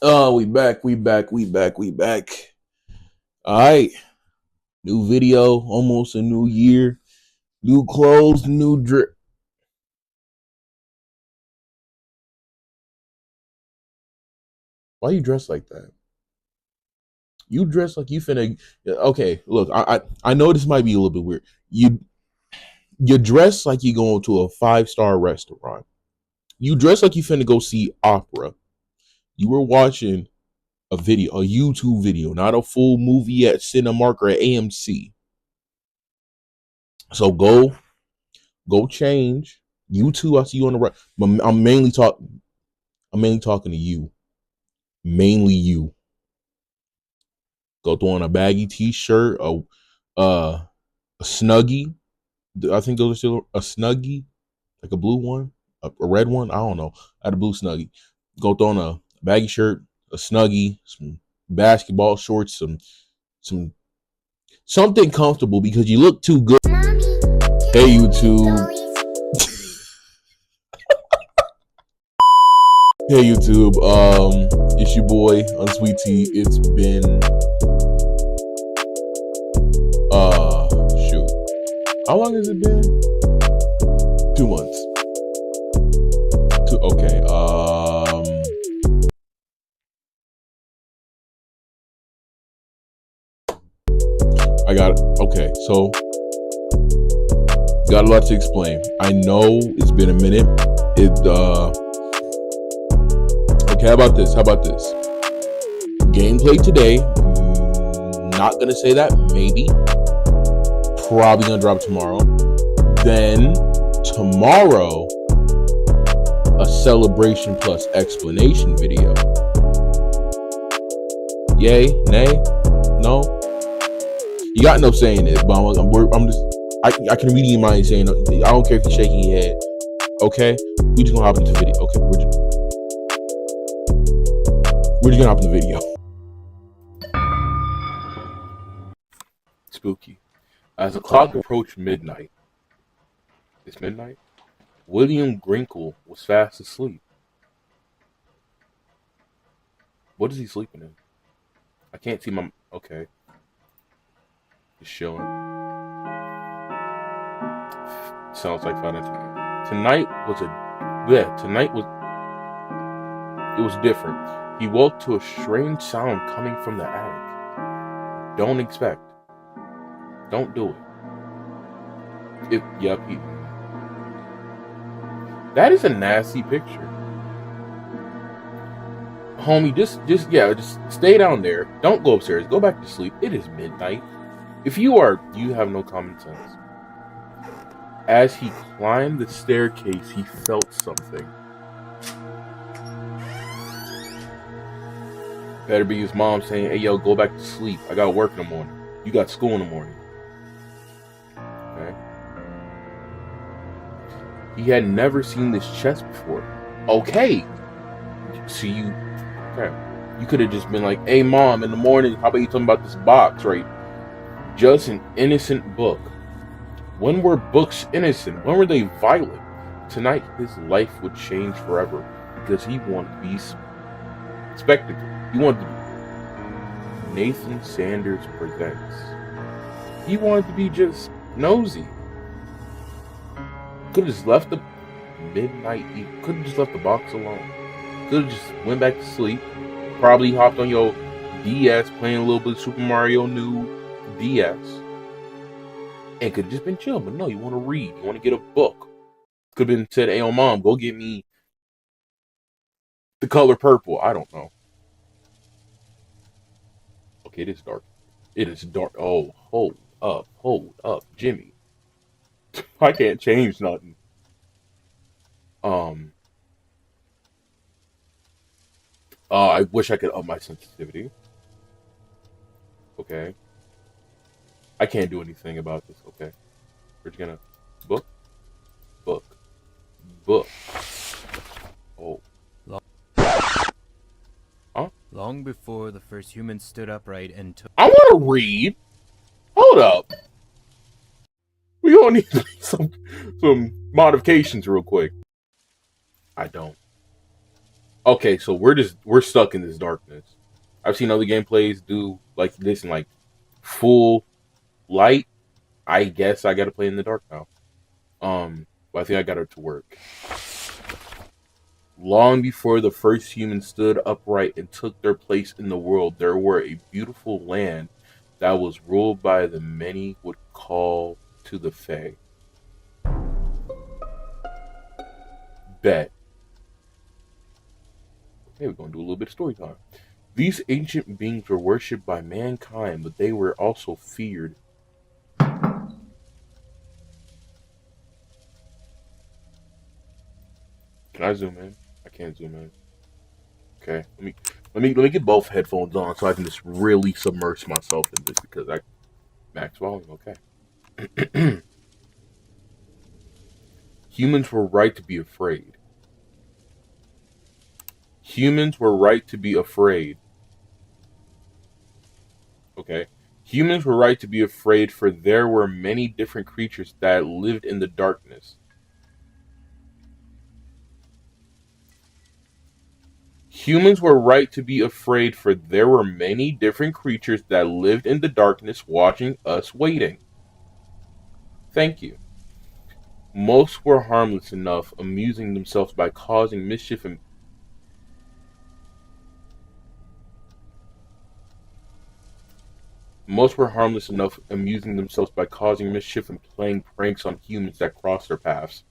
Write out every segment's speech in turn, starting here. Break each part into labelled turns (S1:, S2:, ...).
S1: Oh, we back. All right, new video, almost a new year, new clothes, new drip. Why you dressed like that? You dress like you finna. Okay, look, I know this might be a little bit weird. You dress like you going to a 5-star restaurant. You dress like you finna go see opera. You were watching a video, a YouTube video, not a full movie at Cinemark or AMC. So go change. You too. I see you on the right. But I'm mainly talking to you. Mainly you. Go throw on a baggy t-shirt, a snuggie. I think those are still a snuggie, like a blue one, a red one. I don't know. I had a blue snuggie. Go throw on a baggy shirt, a snuggie, some basketball shorts, some something comfortable because you look too good. Hey YouTube. Hey YouTube, it's your boy Unsweet Tea. It's been shoot. How long has it been? 2 months. Okay, so got a lot to explain. I know it's been a minute. Okay, how about this? Gameplay today. Not gonna say that. Maybe. Probably gonna drop tomorrow. Then tomorrow, a celebration plus explanation video. Yay? Nay? No? You got no saying it, but I can read your mind saying I don't care if you're shaking your head. Okay, we just gonna hop into the video. Okay, we're just gonna hop in the video. Spooky. As the clock approached midnight, it's midnight. William Grinkle was fast asleep. What is he sleeping in? I can't see my. Okay. Just chilling. Sounds like fun. Tonight was it was different. He woke to a strange sound coming from the attic. Don't expect. Don't do it. That is a nasty picture. Homie, just stay down there. Don't go upstairs. Go back to sleep. It is midnight. If you have no common sense. As he climbed the staircase, he felt something. Better be his mom saying, "Hey, yo, go back to sleep. I got work in the morning. You got school in the morning." Okay. He had never seen this chest before. Okay. So you could have just been like, "Hey, mom, in the morning, how about you tell me about this box, right?" Just an innocent book. When were books innocent? When were they violent? Tonight, his life would change forever because he wanted to be spectacle. He wanted to be Nathan Sanders Presents. He wanted to be just nosy. Could have just left the midnight. He could have just left the box alone. Could have just went back to sleep. Probably hopped on your DS playing a little bit of Super Mario New DS. And could have just been chill. But no, you want to read. You want to get a book. Could have been said, "Hey, mom, go get me The Color Purple." I don't know. Okay, it is dark. It is dark. Oh, hold up, Jimmy. I can't change nothing. I wish I could up my sensitivity. Okay. I can't do anything about this. Okay. We're just gonna book. Oh. Huh?
S2: Long before the first humans stood upright and took.
S1: I want to read. Hold up. We gonna need some modifications real quick. I don't. Okay, so we're stuck in this darkness. I've seen other gameplays do like this in like full light. I guess I gotta play in the dark now. But I think I got it to work. Long before the first humans stood upright and took their place in the world, there were a beautiful land that was ruled by the many would call to the Fae. Bet. Okay, we're gonna do a little bit of story time. These ancient beings were worshipped by mankind, but they were also feared. Can I zoom in? I can't zoom in. Okay, let me get both headphones on so I can just really submerge myself in this because I max volume. Okay. Humans were right to be afraid. Humans were right to be afraid. Okay. Humans were right to be afraid, for there were many different creatures that lived in the darkness. Humans were right to be afraid, for there were many different creatures that lived in the darkness watching us waiting. Thank you. Most were harmless enough, amusing themselves by causing mischief and most were harmless enough, amusing themselves by causing mischief and playing pranks on humans that crossed their paths.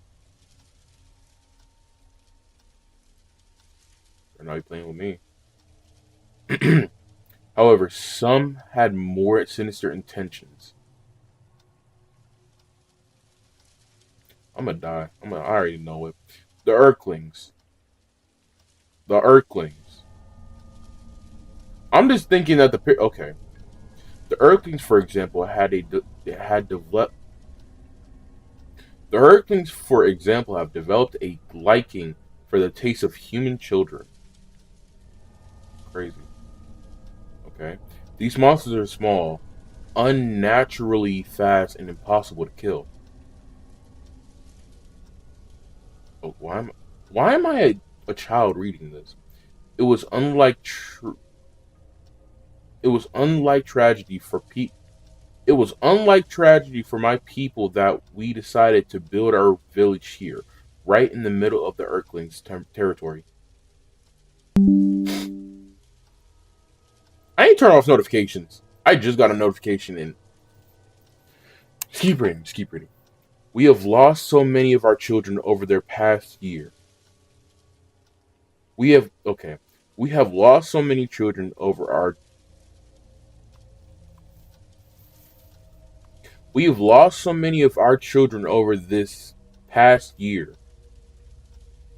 S1: They're not playing with me. However, some had more sinister intentions. I'm gonna die. I already know it. The Earthlings. The Earthlings. I'm just thinking that okay. The Earthlings, for example, had developed. The Earthlings, for example, have developed a liking for the taste of human children. Crazy. Okay. These monsters are small, unnaturally fast, and impossible to kill. Oh, why am I a child reading this? It was unlike it was unlike tragedy for it was unlike tragedy for my people that we decided to build our village here, right in the middle of the Earthlings' territory. I ain't turn off notifications. I just got a notification in. Keep reading, just keep reading. We have lost so many of our children over their past year. We have okay. We have lost so many children over our We have lost so many of our children over this past year.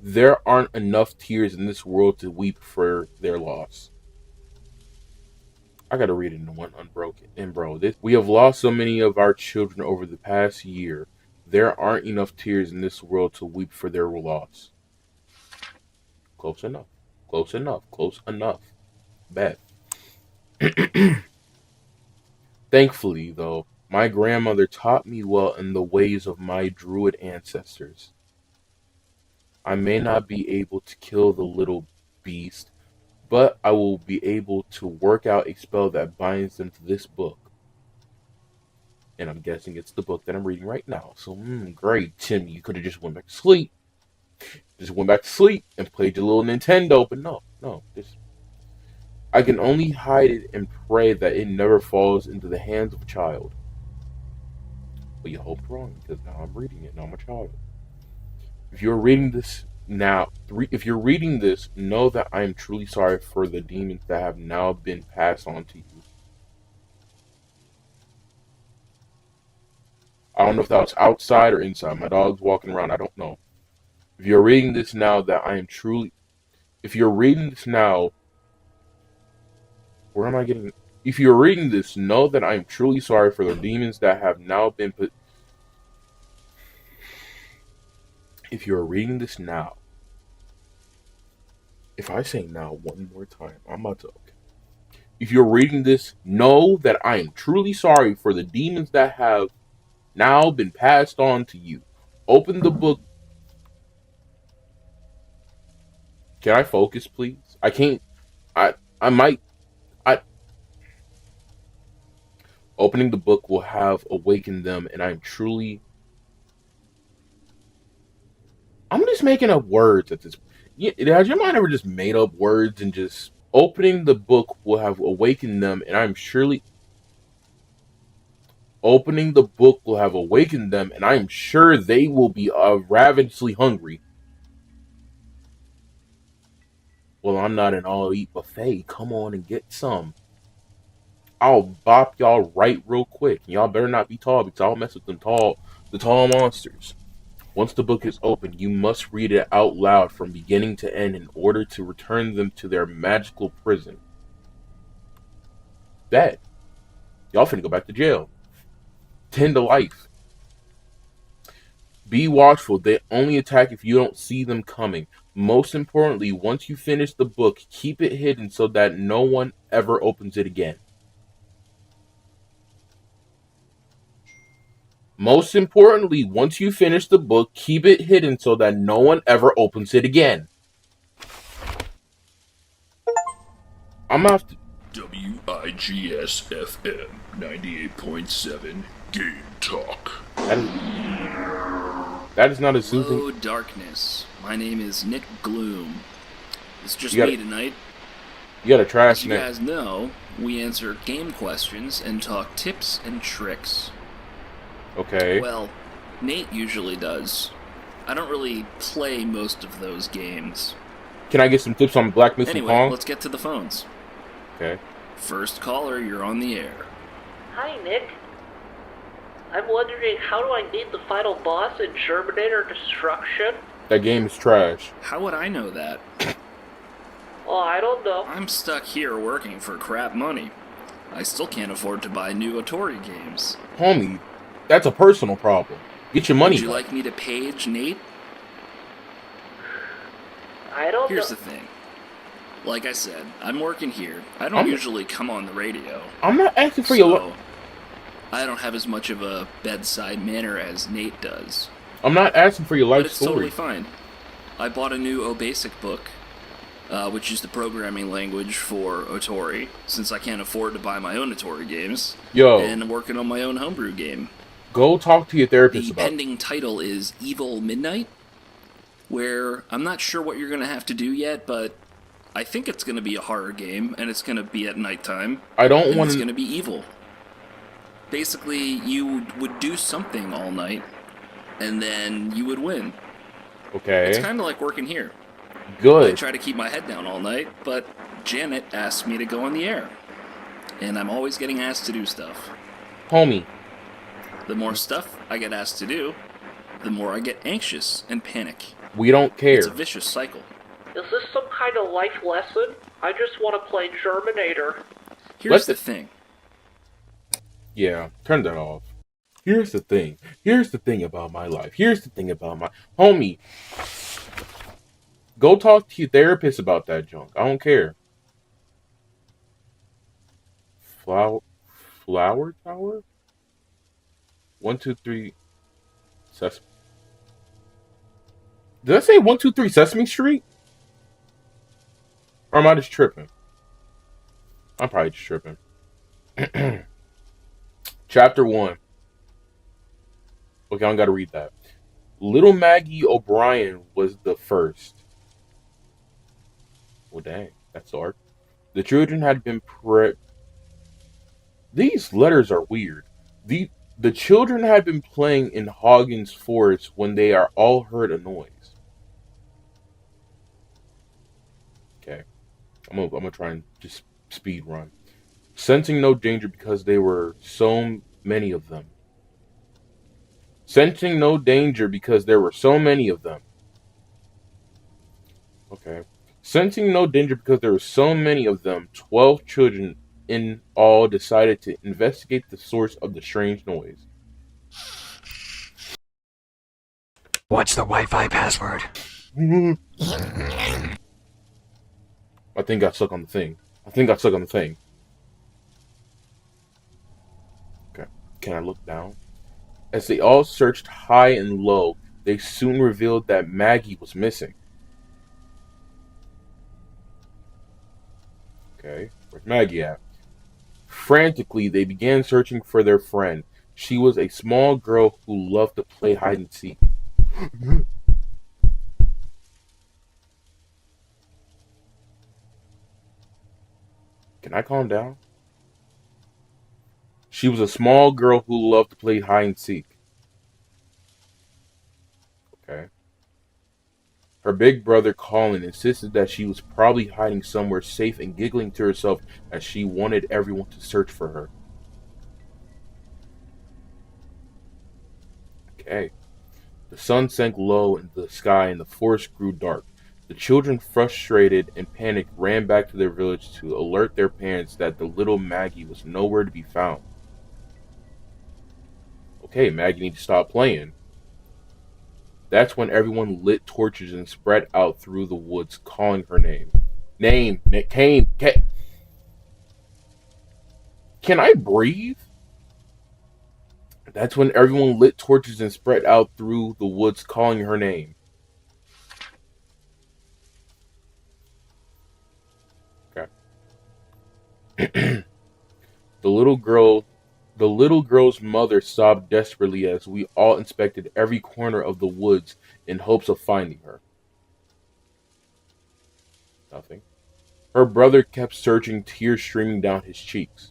S1: There aren't enough tears in this world to weep for their loss. I gotta read it in one unbroken. And bro, this we have lost so many of our children over the past year. There aren't enough tears in this world to weep for their loss. Close enough. Close enough. Close enough. Bet. Thankfully, though, my grandmother taught me well in the ways of my druid ancestors. I may not be able to kill the little beast, but I will be able to work out a spell that binds them to this book. And I'm guessing it's the book that I'm reading right now. So, great, Tim. You could have just went back to sleep. Just went back to sleep and played your little Nintendo. But no, no. I can only hide it and pray that it never falls into the hands of a child. But you hoped wrong because now I'm reading it. Now I'm a child. If you're reading this now, if you're reading this, know that I am truly sorry for the demons that have now been passed on to you. I don't know if that was outside or inside. My dog's walking around. I don't know. If you're reading this now, that I am truly. If you're reading this now, where am I getting? If you're reading this, know that I am truly sorry for the demons that have now been put. If you're reading this now, if I say now one more time, I'm about to. Okay. If you're reading this, know that I am truly sorry for the demons that have now been passed on to you. Open the book. Can I focus, please? I can't. I might. I Opening the book will have awakened them, and I'm truly. I'm just making up words at this. Has your mind ever just made up words and just opening the book will have awakened them, and I'm surely opening the book will have awakened them, and I am sure they will be ravenously hungry. Well, I'm not an all-eat buffet. Come on and get some. I'll bop y'all right real quick. Y'all better not be tall because I'll mess with the tall monsters. Once the book is open, you must read it out loud from beginning to end in order to return them to their magical prison. Bet. Y'all finna go back to jail. 10 to life. Be watchful. They only attack if you don't see them coming. Most importantly, once you finish the book, keep it hidden so that no one ever opens it again. Most importantly, once you finish the book, keep it hidden so that no one ever opens it again. I'm gonna have to.
S3: WIGS-FM 98.7 Game Talk.
S1: That is not a soothing.
S4: Hello, darkness. My name is Nick Gloom. It's just
S1: You
S4: me tonight.
S1: You got a trash
S4: As you
S1: neck.
S4: guys know, we answer game questions and talk tips and tricks.
S1: Okay.
S4: Well, Nate usually does. I don't really play most of those games.
S1: Can I get some tips on Black Myth and
S4: Anyway,
S1: Kong?
S4: let's get to the phones.
S1: Okay.
S4: First caller, you're on the air.
S5: Hi, Nick. I'm wondering, how do I beat the final boss in Terminator Destruction?
S1: That game is trash.
S4: How would I know that?
S5: Oh, I don't know.
S4: I'm stuck here working for crap money. I still can't afford to buy new Atari games.
S1: Homie, that's a personal problem. Get your money
S4: Would you
S1: back.
S4: like me to page Nate?
S5: I don't
S4: Here's
S5: know.
S4: the thing. Like I said, I'm working here. I don't usually come on the radio.
S1: I'm not asking for
S4: So,
S1: your
S4: I don't have as much of a bedside manner as Nate does.
S1: I'm not asking for your
S4: But
S1: life
S4: it's
S1: story.
S4: totally fine. I bought a new OBasic book, which is the programming language for Atari, since I can't afford to buy my own Atari games.
S1: Yo.
S4: And I'm working on my own homebrew game.
S1: Go talk to your therapist
S4: The
S1: about it.
S4: pending title is Evil Midnight, where I'm not sure what you're going to have to do yet, but I think it's going to be a horror game, and it's going to be at nighttime.
S1: I don't
S4: and
S1: want
S4: it's
S1: to.
S4: going to be evil. Basically, you would do something all night, and then you would win.
S1: Okay.
S4: It's kind of like working here. I
S1: Good.
S4: try to keep my head down all night, but Janet asked me to go on the air. And I'm always getting asked to do stuff.
S1: Homie,
S4: The more stuff I get asked to do, the more I get anxious and panic.
S1: we don't care.
S4: It's a vicious cycle.
S5: Is this some kind of life lesson? I just want to play Terminator.
S4: Here's the thing.
S1: Yeah, turn that off. Here's the thing. Here's the thing about my life. Here's the thing about my homie. Go talk to your therapist about that junk. I don't care. Flower Tower? 123 Sesame. Did I say 123 Sesame Street? Or am I just tripping? I'm probably just tripping. Chapter 1. Okay, I don't gotta read that. Little Maggie O'Brien was the first. Well, dang, that's dark. The children had been These letters are weird. The children had been playing in Hoggins Forest when they are all heard a noise. Okay, I'm gonna try and just speed run. Sensing no danger because there were so many of them. Sensing no danger because there were so many of them. Okay. Sensing no danger because there were so many of them, 12 children in all decided to investigate the source of the strange noise.
S6: What's the Wi-Fi password?
S1: I think got stuck on the thing. Okay. Can I look down? As they all searched high and low, they soon revealed that Maggie was missing. Okay, where's Maggie at? Frantically, they began searching for their friend. She was a small girl who loved to play hide and seek. Can I calm down? She was a small girl who loved to play hide and seek. Okay. Her big brother Colin insisted that she was probably hiding somewhere safe and giggling to herself as she wanted everyone to search for her. Okay. The sun sank low in the sky and the forest grew dark. The children, frustrated and panicked, ran back to their village to alert their parents that the little Maggie was nowhere to be found. Okay, Maggie needs to stop playing. That's when everyone lit torches and spread out through the woods, calling her name. Can I breathe? That's when everyone lit torches and spread out through the woods, calling her name. Okay. The little girl's mother sobbed desperately as we all inspected every corner of the woods in hopes of finding her. Nothing. Her brother kept searching, tears streaming down his cheeks.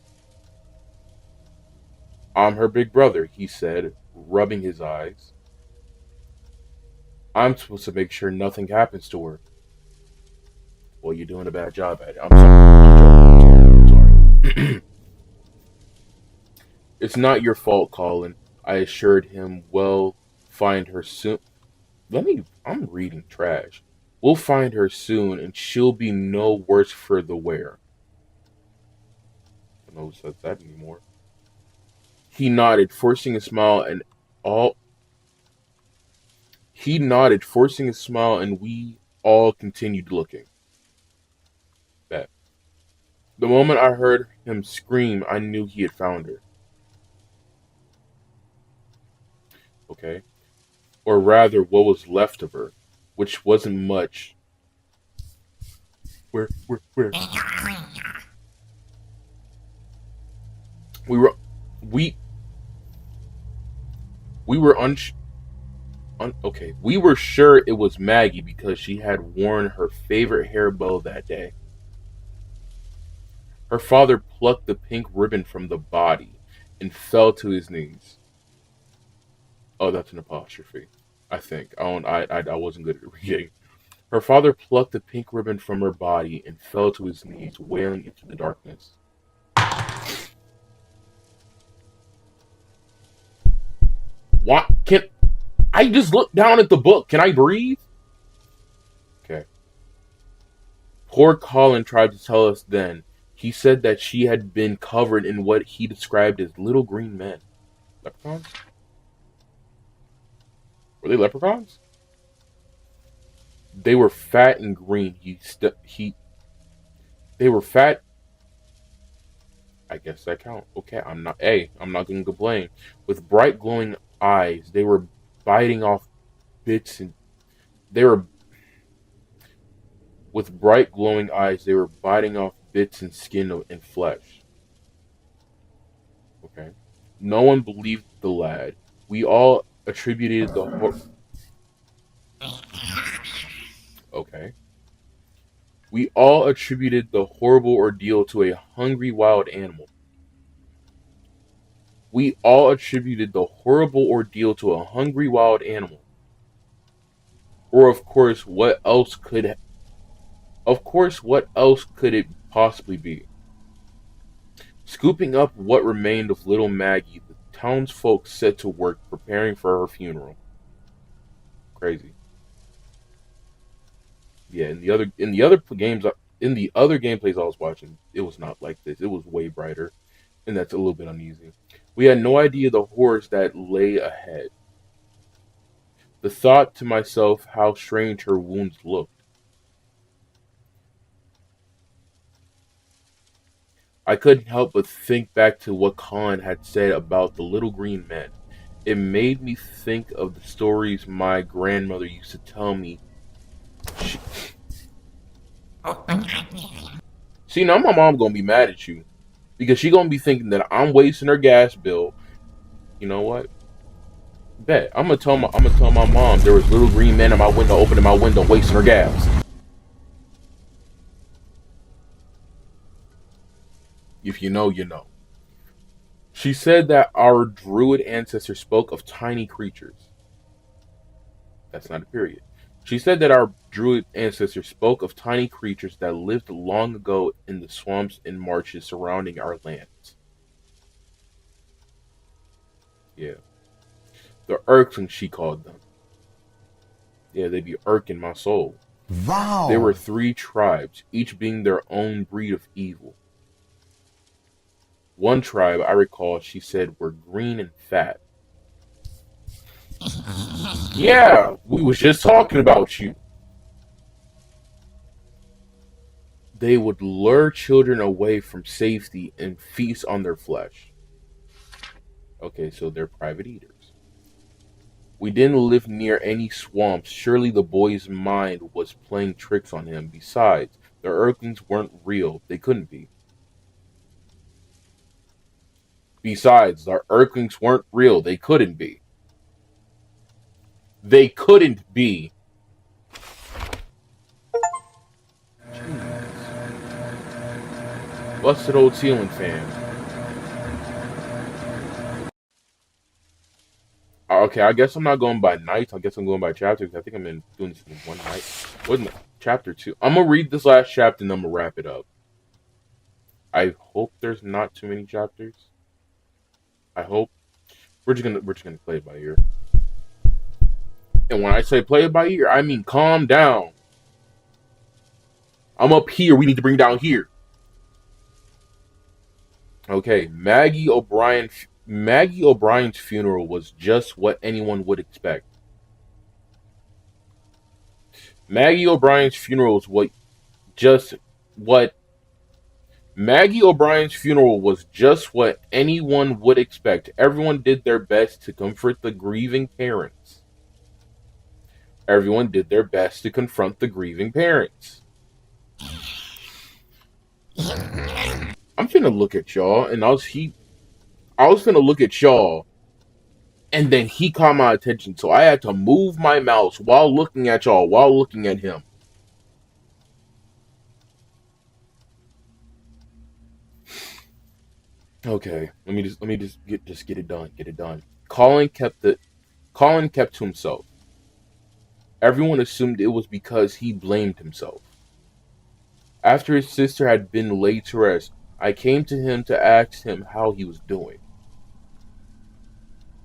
S1: I'm her big brother, he said, rubbing his eyes. I'm supposed to make sure nothing happens to her. Well, you're doing a bad job at it. I'm sorry. I'm sorry. It's not your fault, Colin, I assured him. We'll find her soon. I'm reading trash. We'll find her soon, and she'll be no worse for the wear. I don't know who says that anymore. He nodded, forcing a smile, and we all continued looking. Bet. The moment I heard him scream, I knew he had found her. Okay. Or rather, what was left of her, which wasn't much. Where? We were, we, we were okay. We were sure it was Maggie because she had worn her favorite hair bow that day. Her father plucked the pink ribbon from the body and fell to his knees. Oh, that's an apostrophe. I think. I wasn't good at reading. Her father plucked the pink ribbon from her body and fell to his knees, wailing into the darkness. What? I just looked down at the book. Can I breathe? Okay. Poor Colin tried to tell us then. He said that she had been covered in what he described as little green men. Leprechauns? Were they leprechauns? They were fat and green. They were fat. I guess that count. Okay, I'm not going to complain. With bright glowing eyes, they were biting off bits and they were with bright glowing eyes, they were biting off bits and skin and flesh. Okay. No one believed the lad. We all attributed the Okay. We all attributed the horrible ordeal to a hungry wild animal. We all attributed the horrible ordeal to a hungry wild animal. Or of course, what else could it possibly be? Scooping up what remained of little Maggie, the townsfolk set to work preparing for her funeral. Crazy. Yeah, in the other gameplays I was watching, it was not like this. It was way brighter, and that's a little bit uneasy. We had no idea the horrors that lay ahead. The thought to myself how strange her wounds looked. I couldn't help but think back to what Colin had said about the little green men. It made me think of the stories my grandmother used See, now my mom gonna be mad at you because she gonna be thinking that I'm wasting her gas bill. You know what? Bet I'm gonna tell my mom there was little green men in my window, opening my window, wasting her gas. If you know, you know. She said that our druid ancestors spoke of tiny creatures. That's not a period. She said that our druid ancestors spoke of tiny creatures that lived long ago in the swamps and marshes surrounding our lands. Yeah. The Urklings, she called them. Yeah, they be irking my soul.
S7: Wow.
S1: There were 3 tribes, each being their own breed of evil. One tribe, I recall, she said were green and fat. Yeah, we was just talking about you. They would lure children away from safety and feast on their flesh. Okay, so they're private eaters. We didn't live near any swamps. Surely the boy's mind was playing tricks on him. Besides, the Urklings weren't real. They couldn't be. Besides, the Urklings weren't real. They couldn't be. They couldn't be. Busted old ceiling fan. Okay, I guess I'm not going by nights. I guess I'm going by chapters. I think I'm doing this in one night. Wasn't it? Chapter 2. I'm gonna read this last chapter and then I'm gonna wrap it up. I hope there's not too many chapters. I hope we're just gonna play it by ear. And when I say play it by ear, I mean calm down. I'm up here. We need to bring down here. Okay, Maggie O'Brien's funeral was just what anyone would expect. Maggie O'Brien's funeral was just what anyone would expect. Everyone did their best to comfort the grieving parents. Everyone did their best to confront the grieving parents. I'm finna look at y'all, and I was finna look at y'all, and then he caught my attention, so I had to move my mouse while looking at y'all, while looking at him. Okay, let me just get it done. Get it done. Colin kept to himself. Everyone assumed it was because he blamed himself. After his sister had been laid to rest, I came to him to ask him how he was doing.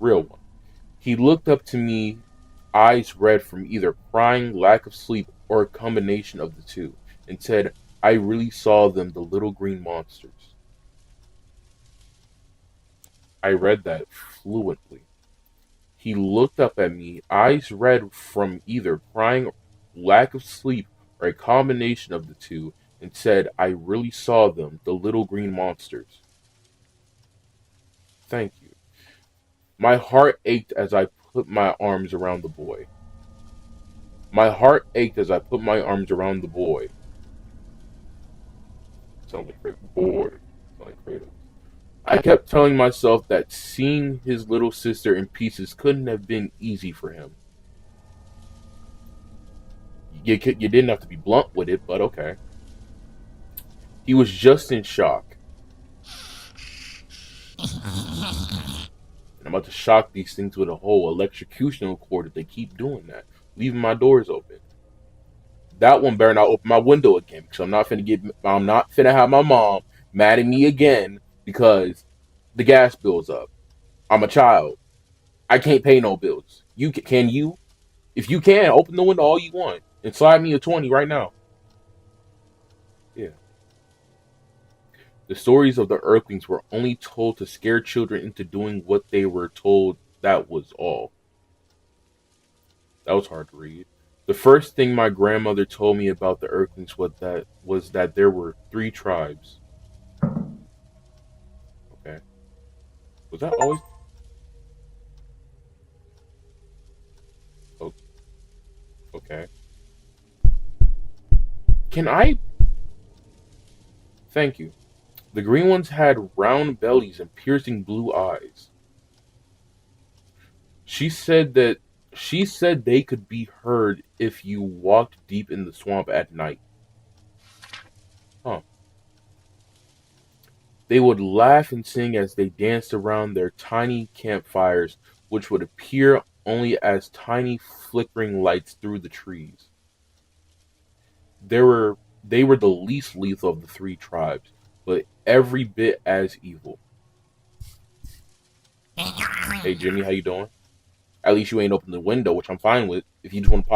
S1: Real one. He looked up to me, eyes red from either crying, lack of sleep, or a combination of the two, and said, I really saw them, the little green monsters. I read that fluently. He looked up at me, eyes red from either crying, lack of sleep, or a combination of the two, and said, I really saw them, the little green monsters. Thank you. My heart ached as I put my arms around the boy. My heart ached as I put my arms around the boy. Sound like Kratos. Boy. Sound like Kratos. I kept telling myself that seeing his little sister in pieces couldn't have been easy for him. You didn't have to be blunt with it, but okay. He was just in shock. And I'm about to shock these things with a whole electrocutional cord if they keep doing that. Leaving my doors open. That one better not open my window again, because I'm not finna have my mom mad at me again because the gas bill's up. I'm a child. I can't pay no bills. Can you? If you can, open the window all you want and slide me a 20 right now. Yeah. The stories of the Earthlings were only told to scare children into doing what they were told. That was all. That was hard to read. The first thing my grandmother told me about the Earthlings was that there were 3 tribes. Okay. Was that always? Oh, okay. Can I? Thank you. The green ones had round bellies and piercing blue eyes. She said that she said they could be heard if you walked deep in the swamp at night. Huh. They would laugh and sing as they danced around their tiny campfires, which would appear only as tiny flickering lights through the trees. They were the least lethal of the three tribes, but every bit as evil. Hey Jimmy, how you doing? At least you ain't opened the window, which I'm fine with. If you just want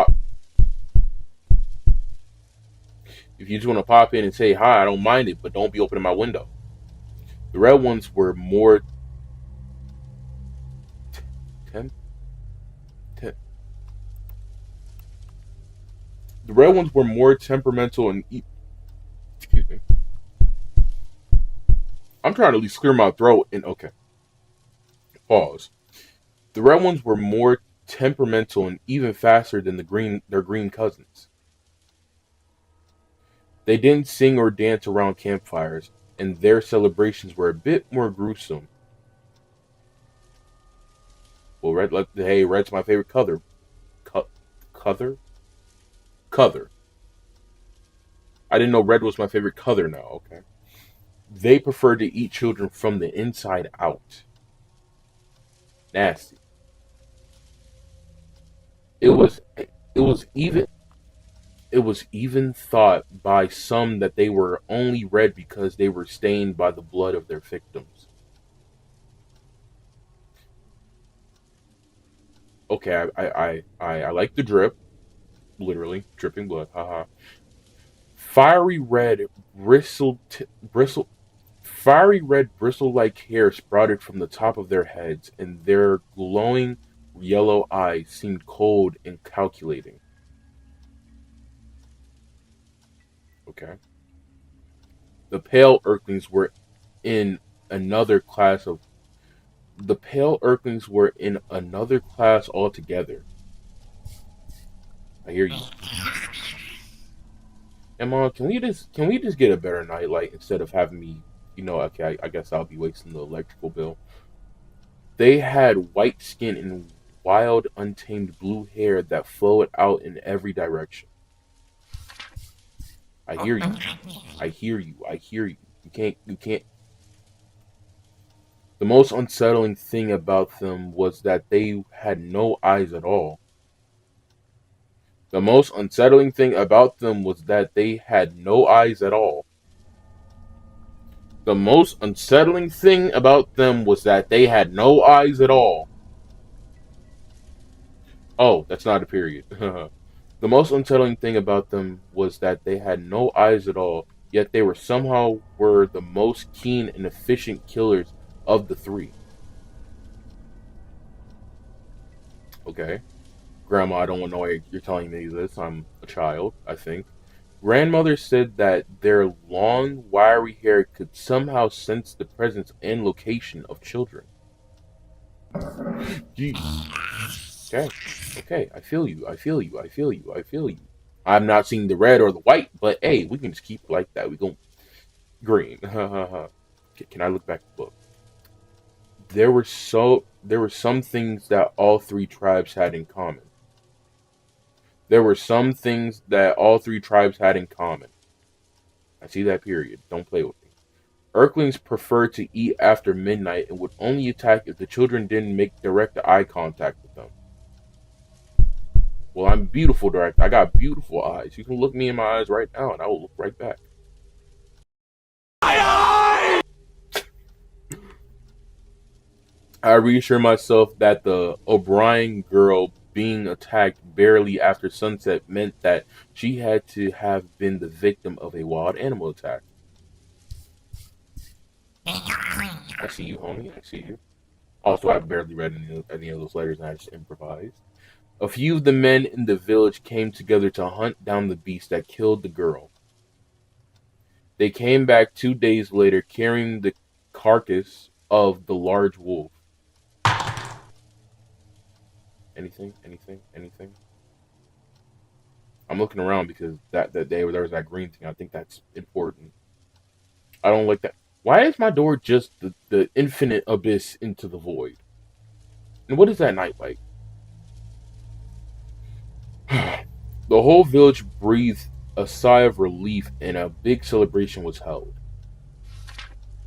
S1: to pop in and say hi, I don't mind it, but don't be opening my window. The red ones were more tem- tem- the red ones were more temperamental and excuse me. I'm trying to at least clear my throat and okay. Pause. The red ones were more temperamental and even faster than their green cousins. They didn't sing or dance around campfires, and their celebrations were a bit more gruesome. Well, hey, red's my favorite color. Color? Color. I didn't know red was my favorite color now, okay. They prefer to eat children from the inside out. Nasty. It was it was even it was even thought by some that they were only red because they were stained by the blood of their victims. Okay, I like the drip, literally dripping blood. Haha. Fiery red bristle Fiery red bristle-like hair sprouted from the top of their heads, and their glowing yellow eyes seemed cold and calculating. Okay. The pale Earthlings were in another class of the pale Earthlings were in another class altogether. I hear you. Emma, can we just get a better nightlight instead of having me, okay, I guess I'll be wasting the electrical bill. They had white skin and wild, untamed blue hair that flowed out in every direction. I hear you. I hear you. I hear you. You can't. The most unsettling thing about them was that they had no eyes at all. The most unsettling thing about them was that they had no eyes at all. The most unsettling thing about them was that they had no eyes at all. Oh, that's not a period. The most unsettling thing about them was that they had no eyes at all, yet they were somehow were the most keen and efficient killers of the three. Okay. Grandma, I don't want to know why you're telling me this. I'm a child, I think. Grandmother said that their long, wiry hair could somehow sense the presence and location of children. Jeez. Okay. Okay. I feel you. I feel you. I feel you. I feel you. I'm not seeing the red or the white, but hey, we can just keep it like that. We go green. Can I look back at the book? There were some things that all three tribes had in common. There were some things that all three tribes had in common. I see that period. Don't play with me. Earthlings preferred to eat after midnight and would only attack if the children didn't make direct eye contact with them. Well, I'm beautiful, direct. I got beautiful eyes. You can look me in my eyes right now, and I will look right back. I reassure myself that the O'Brien girl being attacked barely after sunset meant that she had to have been the victim of a wild animal attack. I see you, homie. I see you. Also, I barely read any of those letters, and I just improvised. A few of the men in the village came together to hunt down the beast that killed the girl. They came back 2 days later carrying the carcass of the large wolf. Anything? Anything? Anything? I'm looking around because there was that green thing. I think that's important. I don't like that. Why is my door just the infinite abyss into the void? And what is that night like? The whole village breathed a sigh of relief and a big celebration was held.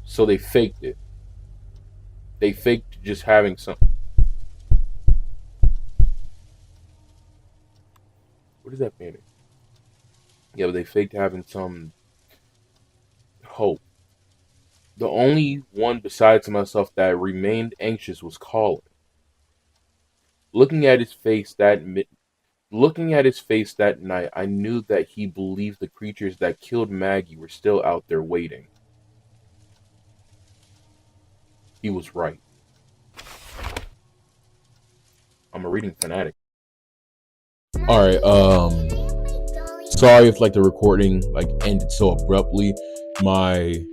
S1: So they faked it. They faked just having some. What is that meaning? Yeah, but they faked having some hope. The only one besides myself that remained anxious was Colin. Looking at his face that night, I knew that he believed the creatures that killed Maggie were still out there waiting. He was right. I'm a reading fanatic. Alright, sorry if like the recording like ended so abruptly. I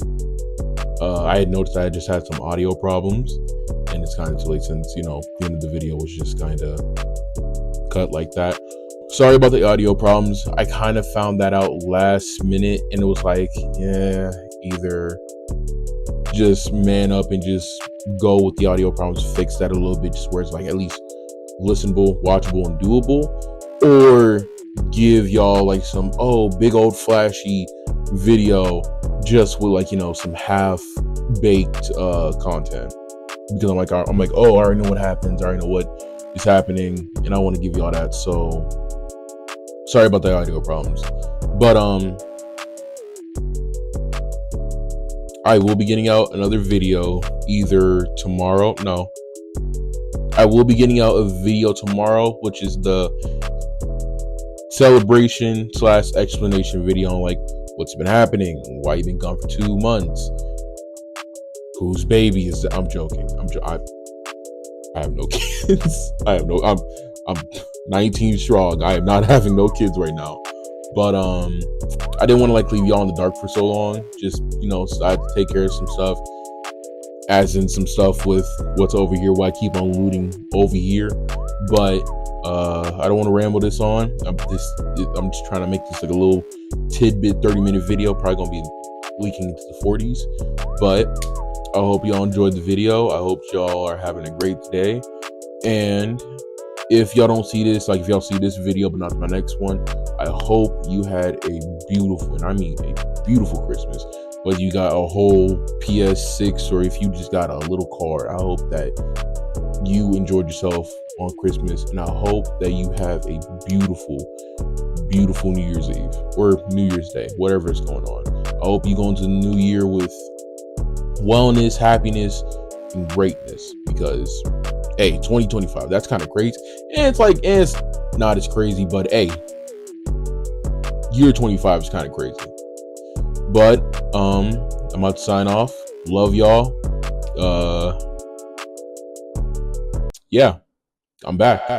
S1: had noticed I just had some audio problems, and it's kind of too late since, you know, the end of the video was just kind of cut like that. Sorry about the audio problems. I kind of found that out last minute, and it was like, yeah, either just man up and just go with the audio problems, fix that a little bit, just where it's like at least listenable, watchable, and doable, or give y'all like some big old flashy video just with like, you know, some half baked content, because I'm like, oh, I already know what happens, I already know what is happening, and I want to give you all that. So sorry about the audio problems, but I will be getting out another video either tomorrow. No, I will be getting out a video tomorrow, which is the celebration / explanation video on like what's been happening, why you've been gone for 2 months, whose baby is that? I'm joking. I have no kids. I'm 19 strong. I am not having no kids right now. But I didn't want to like leave y'all in the dark for so long. Just, you know, so I had to take care of some stuff, as in some stuff with what's over here, why I keep on looting over here. But I don't want to ramble this on. I'm just trying to make this like a little tidbit 30-minute video, probably gonna be leaking into the 40s. But I hope y'all enjoyed the video. I hope y'all are having a great day. And if y'all don't see this, like if y'all see this video but not my next one, I hope you had a beautiful, and I mean a beautiful Christmas. Whether you got a whole PS6 or if you just got a little card, I hope that you enjoyed yourself on Christmas, and I hope that you have a beautiful, beautiful New Year's Eve or New Year's Day, whatever is going on. I hope you go into the new year with wellness, happiness, and greatness, because hey, 2025, that's kind of crazy. And it's like, it's not as crazy, but hey, year 25 is kind of crazy. But I'm about to sign off. Love y'all. Yeah, I'm back.